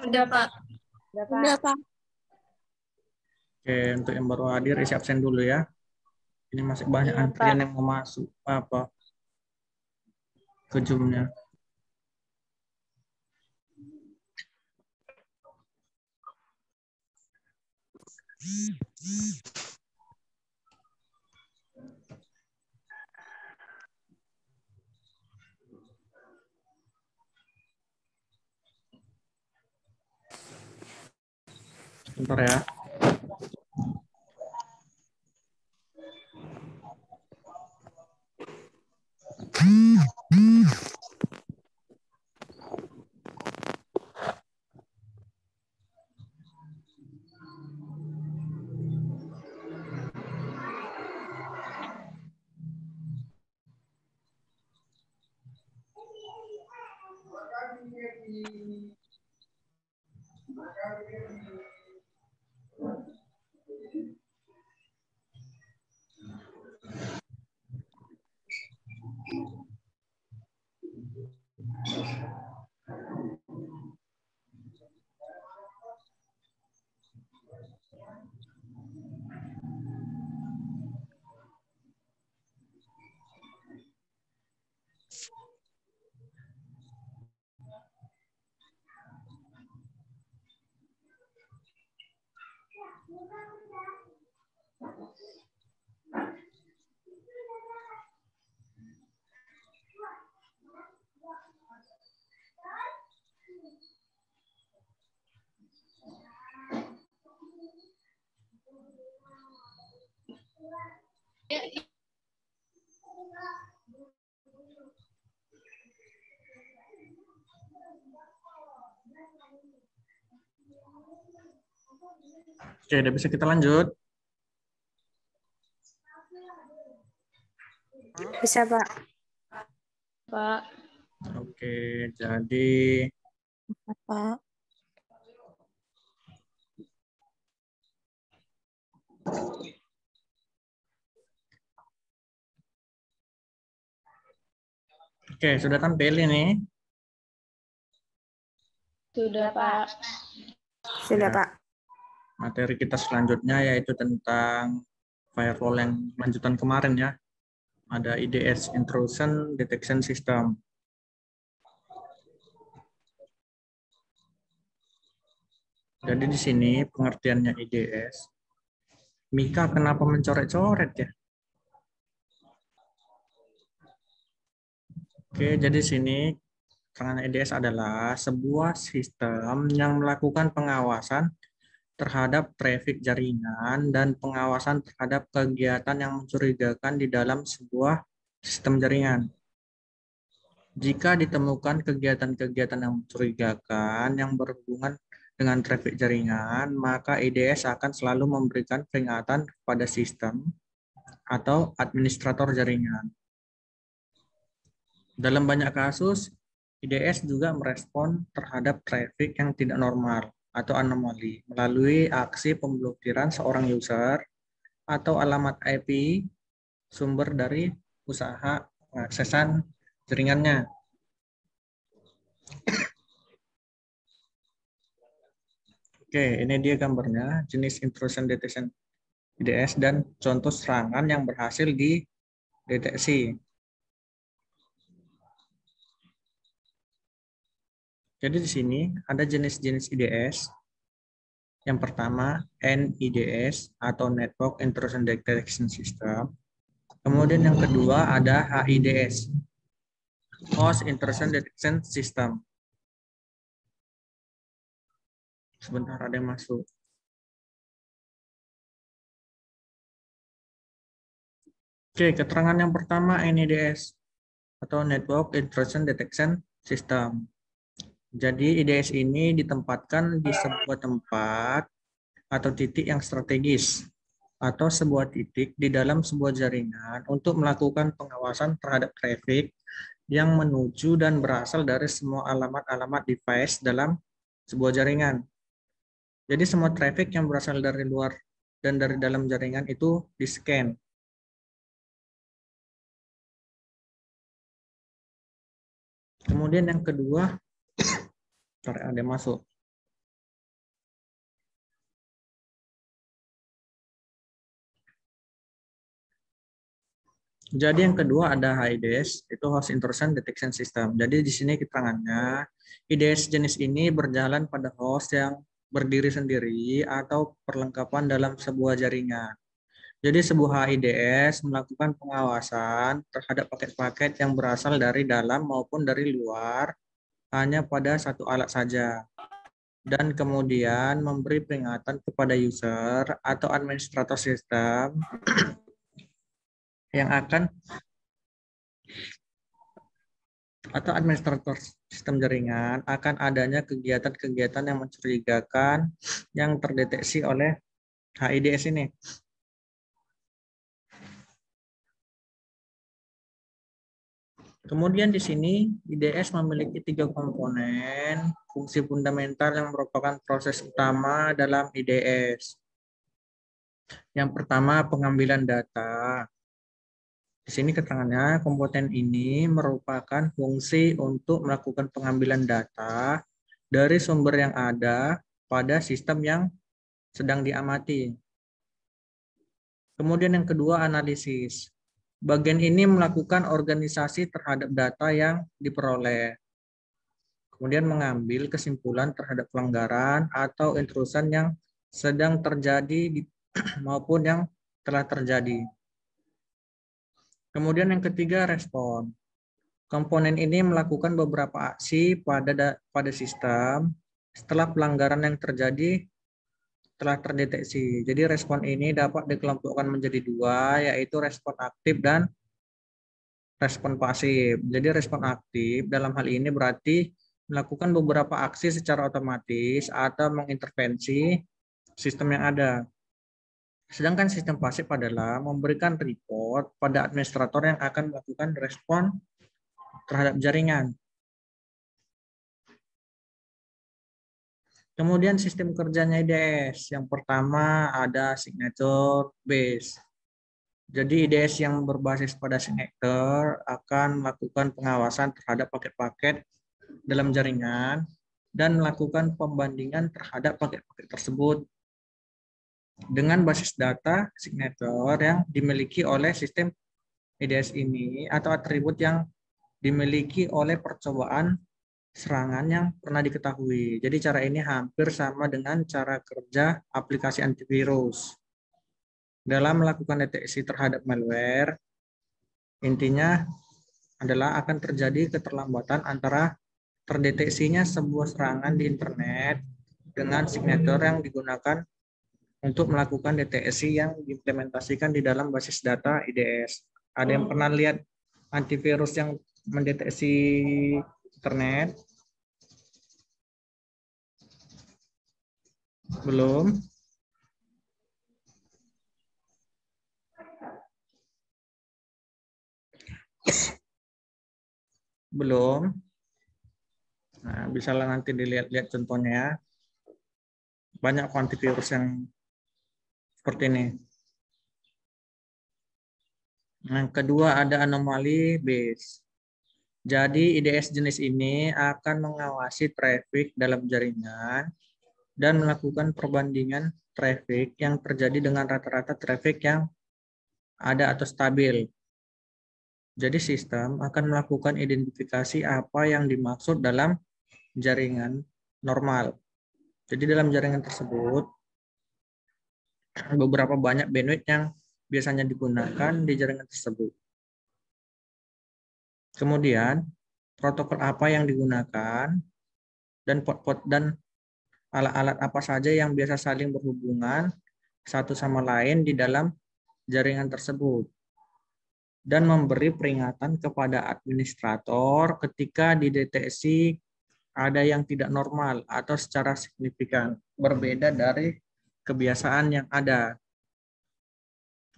Udah, Pak. Udah, Udah, Pak. Pak. Oke, untuk yang baru hadir isi absen dulu ya. Ini masih banyak Iya, antrian Pak. yang mau masuk ke Zoom-nya. Sebentar ya. Oke, udah bisa kita lanjut. Bisa, Pak. Pak. Oke, jadi Pak. oke, sudah tampil ini. Sudah, Pak. Sudah, Ya. Pak. Materi kita selanjutnya yaitu tentang firewall yang lanjutan kemarin ya. Ada IDS, Intrusion Detection System. Jadi di sini pengertiannya IDS. Mika kenapa mencoret-coret ya? Oke, jadi di sini keterangan IDS adalah sebuah sistem yang melakukan pengawasan terhadap trafik jaringan dan pengawasan terhadap kegiatan yang mencurigakan di dalam sebuah sistem jaringan. Jika ditemukan kegiatan-kegiatan yang mencurigakan yang berhubungan dengan trafik jaringan, maka IDS akan selalu memberikan peringatan kepada sistem atau administrator jaringan. Dalam banyak kasus, IDS juga merespon terhadap trafik yang tidak normal atau anomali melalui aksi pemblokiran seorang user atau alamat IP sumber dari usaha pengaksesan jaringannya. Oke, ini dia gambarnya, jenis intrusion detection IDS dan contoh serangan yang berhasil dideteksi. Jadi di sini ada jenis-jenis IDS. Yang pertama, NIDS atau Network Intrusion Detection System. Kemudian yang kedua ada HIDS, Host Intrusion Detection System. Sebentar ada yang masuk. Oke, keterangan yang pertama NIDS atau Network Intrusion Detection System. Jadi IDS ini ditempatkan di sebuah tempat atau titik yang strategis atau sebuah titik di dalam sebuah jaringan untuk melakukan pengawasan terhadap traffic yang menuju dan berasal dari semua alamat-alamat device dalam sebuah jaringan. Jadi semua traffic yang berasal dari luar dan dari dalam jaringan itu di-scan. Kemudian yang kedua, ada masuk. Jadi yang kedua ada HIDS, itu Host Intrusion Detection System. Jadi di sini keterangannya, IDS jenis ini berjalan pada host yang berdiri sendiri atau perlengkapan dalam sebuah jaringan. Jadi sebuah HIDS melakukan pengawasan terhadap paket-paket yang berasal dari dalam maupun dari luar hanya pada satu alat saja. Dan kemudian memberi peringatan kepada user atau administrator sistem yang akan atau administrator sistem jaringan akan adanya kegiatan-kegiatan yang mencurigakan yang terdeteksi oleh HIDS ini. Kemudian di sini IDS memiliki 3 komponen fungsi fundamental yang merupakan proses utama dalam IDS. Yang pertama pengambilan data. Di sini keterangannya komponen ini merupakan fungsi untuk melakukan pengambilan data dari sumber yang ada pada sistem yang sedang diamati. Kemudian yang kedua analisis. Bagian ini melakukan organisasi terhadap data yang diperoleh. Kemudian mengambil kesimpulan terhadap pelanggaran atau intrusan yang sedang terjadi maupun yang telah terjadi. Kemudian yang ketiga respon. Komponen ini melakukan beberapa aksi pada sistem setelah pelanggaran yang terjadi telah terdeteksi. Jadi respon ini dapat dikelompokkan menjadi 2, yaitu respon aktif dan respon pasif. Jadi respon aktif dalam hal ini berarti melakukan beberapa aksi secara otomatis atau mengintervensi sistem yang ada. Sedangkan sistem pasif adalah memberikan report pada administrator yang akan melakukan respon terhadap jaringan. Kemudian sistem kerjanya IDS. Yang pertama ada signature base. Jadi IDS yang berbasis pada signature akan melakukan pengawasan terhadap paket-paket dalam jaringan dan melakukan pembandingan terhadap paket-paket tersebut dengan basis data signature yang dimiliki oleh sistem IDS ini atau atribut yang dimiliki oleh percobaan serangan yang pernah diketahui. Jadi cara ini hampir sama dengan cara kerja aplikasi antivirus. Dalam melakukan deteksi terhadap malware, intinya adalah akan terjadi keterlambatan antara terdeteksinya sebuah serangan di internet dengan signature yang digunakan untuk melakukan deteksi yang diimplementasikan di dalam basis data IDS. Ada yang pernah lihat antivirus yang mendeteksi internet? Belum? Belum? Nah, bisa lah nanti dilihat-lihat contohnya. Banyak antivirus yang seperti ini. Yang kedua ada anomali base. Jadi IDS jenis ini akan mengawasi traffic dalam jaringan dan melakukan perbandingan traffic yang terjadi dengan rata-rata traffic yang ada atau stabil. Jadi sistem akan melakukan identifikasi apa yang dimaksud dalam jaringan normal. Jadi dalam jaringan tersebut beberapa banyak bandwidth yang biasanya digunakan di jaringan tersebut. Kemudian protokol apa yang digunakan dan port-port dan alat-alat apa saja yang biasa saling berhubungan satu sama lain di dalam jaringan tersebut. Dan memberi peringatan kepada administrator ketika dideteksi ada yang tidak normal atau secara signifikan berbeda dari kebiasaan yang ada.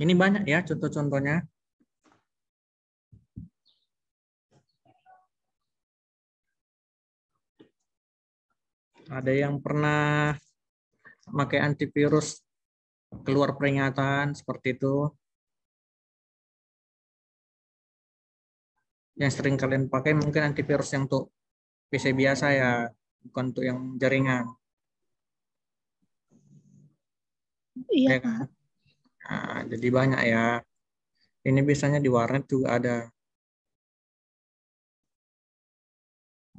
Ini banyak ya contoh-contohnya. Ada yang pernah pakai antivirus keluar peringatan seperti itu. Yang sering kalian pakai mungkin antivirus yang untuk PC biasa ya, bukan untuk yang jaringan. Iya, Ya kan? Nah, jadi banyak ya. Ini biasanya di warnet juga ada.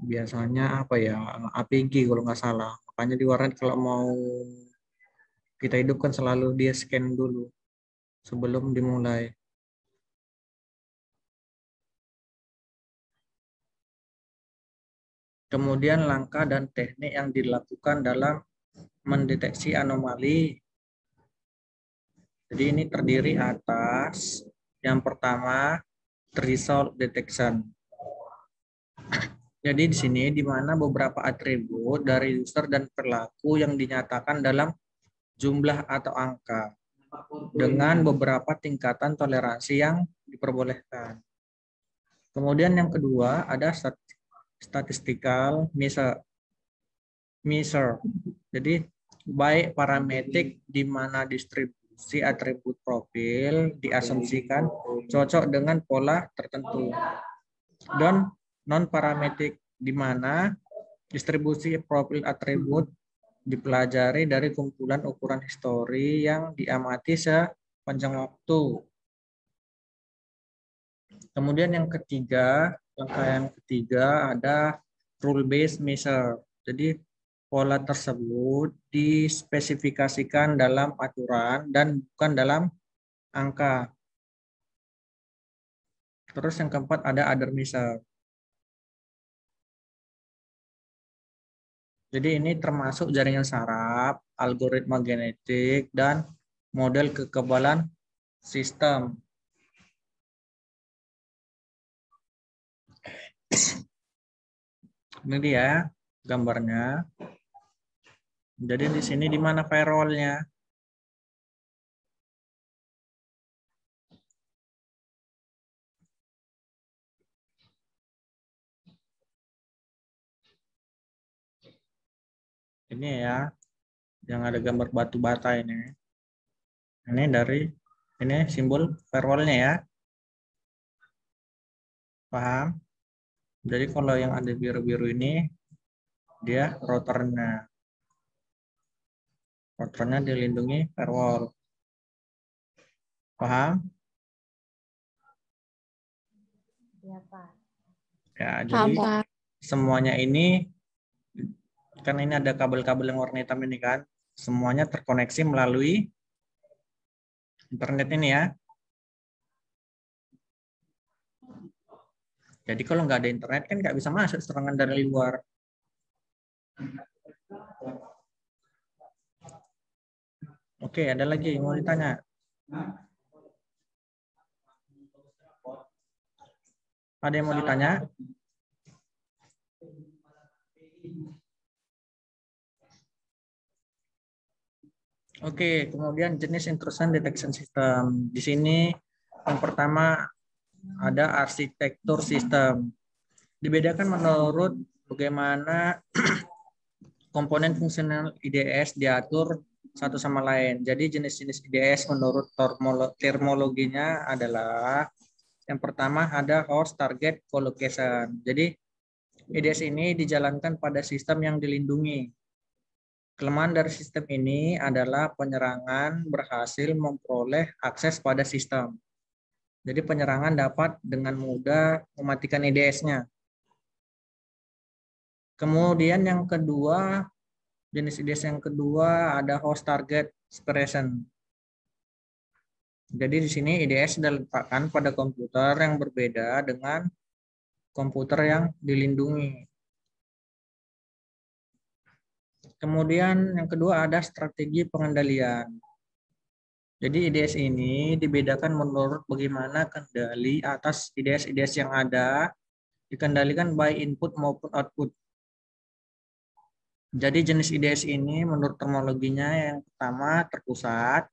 Biasanya apa ya, APG kalau nggak salah. Makanya di warnet kalau mau kita hidupkan selalu dia scan dulu sebelum dimulai. Kemudian langkah dan teknik yang dilakukan dalam mendeteksi anomali. Jadi ini terdiri atas yang pertama threshold detection. Jadi di sini di mana beberapa atribut dari user dan perilaku yang dinyatakan dalam jumlah atau angka dengan beberapa tingkatan toleransi yang diperbolehkan. Kemudian yang kedua ada statistical measure. Jadi baik parametrik di mana distribusi atribut profil diasumsikan cocok dengan pola tertentu. Dan non-parametrik di mana distribusi profil atribut dipelajari dari kumpulan ukuran histori yang diamati sepanjang waktu. Kemudian yang ketiga, langkah yang ketiga ada rule-based measure. Jadi pola tersebut dispesifikasikan dalam aturan dan bukan dalam angka. Terus yang keempat ada other measure. Jadi ini termasuk jaringan saraf, algoritma genetik, dan model kekebalan sistem. Ini dia gambarnya. Jadi di sini di mana firewall-nya? Ini ya, yang ada gambar batu bata ini. Ini dari ini simbol firewall-nya ya. Paham? Jadi kalau yang ada biru-biru ini dia routernya. Routernya dilindungi firewall. Paham? Ya, Pak. Ya, jadi Pak. semuanya ini kan ini ada kabel-kabel yang warna hitam ini kan. Semuanya terkoneksi melalui internet ini ya. Jadi kalau nggak ada internet kan nggak bisa masuk serangan dari luar. Oke, ada lagi yang mau ditanya? Ada yang mau ditanya? Oke, kemudian jenis intrusion detection system. Di sini yang pertama ada arsitektur sistem. Dibedakan menurut bagaimana komponen fungsional IDS diatur satu sama lain. Jadi jenis-jenis IDS menurut terminologinya adalah yang pertama ada host target collocation. Jadi IDS ini dijalankan pada sistem yang dilindungi. Kelemahan dari sistem ini adalah penyerangan berhasil memperoleh akses pada sistem. Jadi penyerangan dapat dengan mudah mematikan IDS-nya. Kemudian yang kedua, jenis IDS yang kedua ada host target separation. Jadi di sini IDS diletakkan pada komputer yang berbeda dengan komputer yang dilindungi. Kemudian yang kedua ada strategi pengendalian. Jadi IDS ini dibedakan menurut bagaimana kendali atas IDS-IDS yang ada dikendalikan baik input maupun output. Jadi jenis IDS ini menurut terminologinya yang pertama terpusat.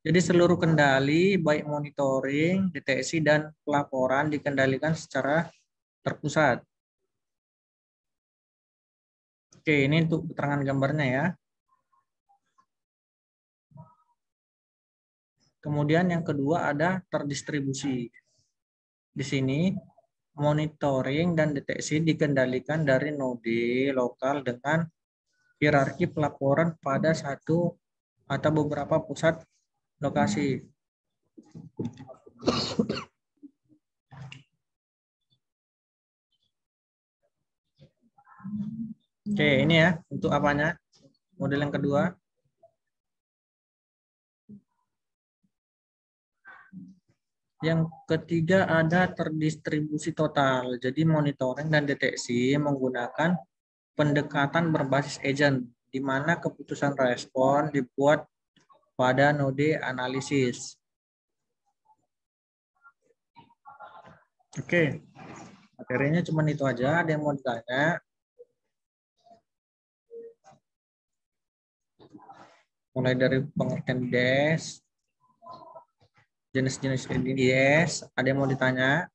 Jadi seluruh kendali baik monitoring, deteksi, dan pelaporan dikendalikan secara terpusat. Oke, ini untuk keterangan gambarnya ya. Kemudian yang kedua ada terdistribusi. Di sini monitoring dan deteksi dikendalikan dari node lokal dengan hierarki pelaporan pada satu atau beberapa pusat lokasi. Oke, ini ya untuk apanya? Model yang kedua. Yang ketiga ada terdistribusi total. Jadi monitoring dan deteksi menggunakan pendekatan berbasis agent, di mana keputusan respon dibuat pada node analisis. Oke, materinya cuma itu aja. Ada yang mau ditanya? Mulai dari pengertian IDS, jenis-jenis IDS, ada yang mau ditanya?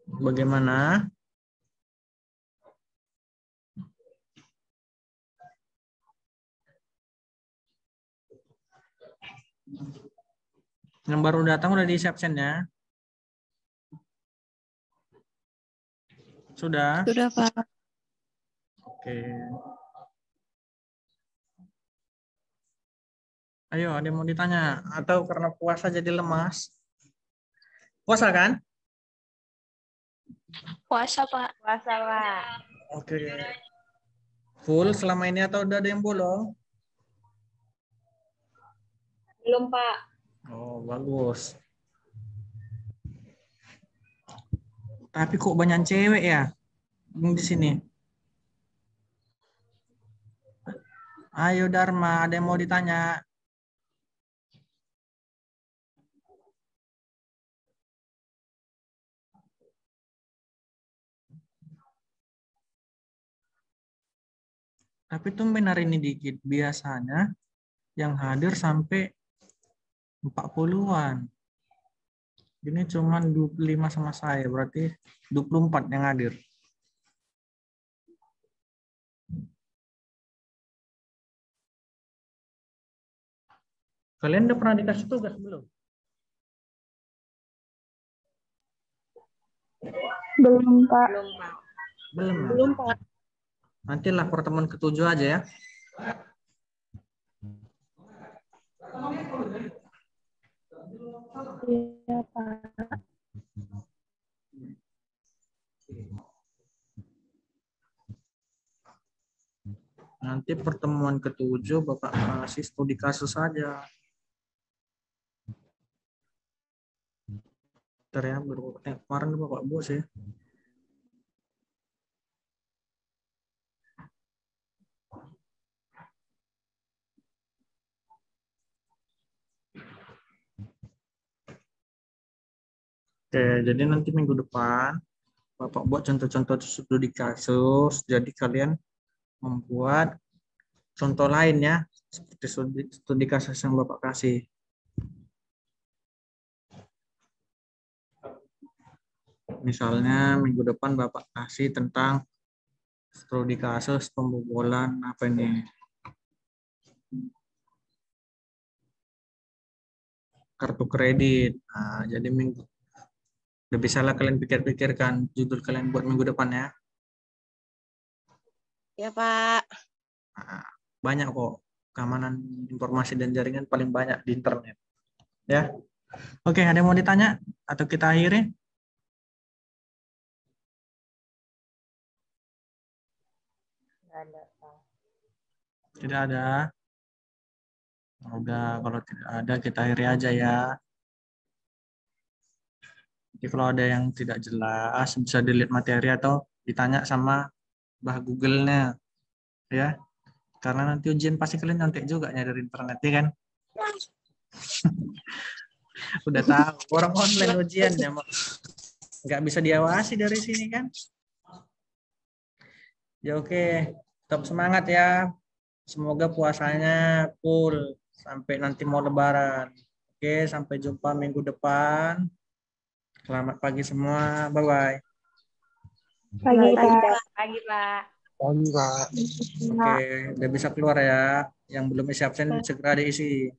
Bagaimana? Yang baru datang udah diisi absennya? Sudah? Sudah, Pak. Oke. Ayo, ada yang mau ditanya? Atau karena puasa jadi lemas? Puasa kan? Puasa, Pak. Puasa, Pak. Oke. Full selama ini atau udah ada yang bolong? Belum, Pak. Oh, bagus. Tapi kok banyak cewek ya di sini? Ayo Dharma, ada yang mau ditanya? Tapi tumben hari ini dikit. Biasanya yang hadir sampai 40-an. Ini cuma 25 sama saya, berarti 24 yang hadir. Kalian udah pernah dikasih tugas belum? Belum, Pak. Belum, Pak. Belum. Belum, Pak. Nantilah pertemuan ke-7 aja ya. Iya, Pak. Nanti pertemuan ke-7 Bapak kasih studi kasus saja. Bentar ya, kemarin Bapak bos ya. Oke, jadi nanti minggu depan Bapak buat contoh-contoh studi kasus. Jadi kalian membuat contoh lainnya seperti studi kasus yang Bapak kasih. Misalnya minggu depan Bapak kasih tentang studi kasus pembobolan apa ini? Kartu kredit. Nah, jadi udah bisa lah kalian pikir-pikirkan judul kalian buat minggu depan ya. Ya, Pak. Nah, banyak kok keamanan informasi dan jaringan paling banyak di internet. Ya. Oke, ada yang mau ditanya atau kita akhiri? Nggak ada, Pak. Tidak ada. Udah, kalau tidak ada kita akhiri aja ya. Jadi kalau ada yang tidak jelas bisa dilihat materi atau ditanya sama Mbah Google-nya. Ya. Karena nanti ujian pasti kalian nyontek juga dari internet ya kan? Udah tahu orang online ujian ya, nggak bisa diawasi dari sini kan? Ya oke, tetap semangat ya. Semoga puasanya full sampai nanti mau lebaran. Oke, sampai jumpa minggu depan. Selamat pagi semua. Bye-bye. Pagi, Pak. Pagi, Pak. Enggak. Oke, udah bisa keluar ya. Yang belum isi absen segera diisi.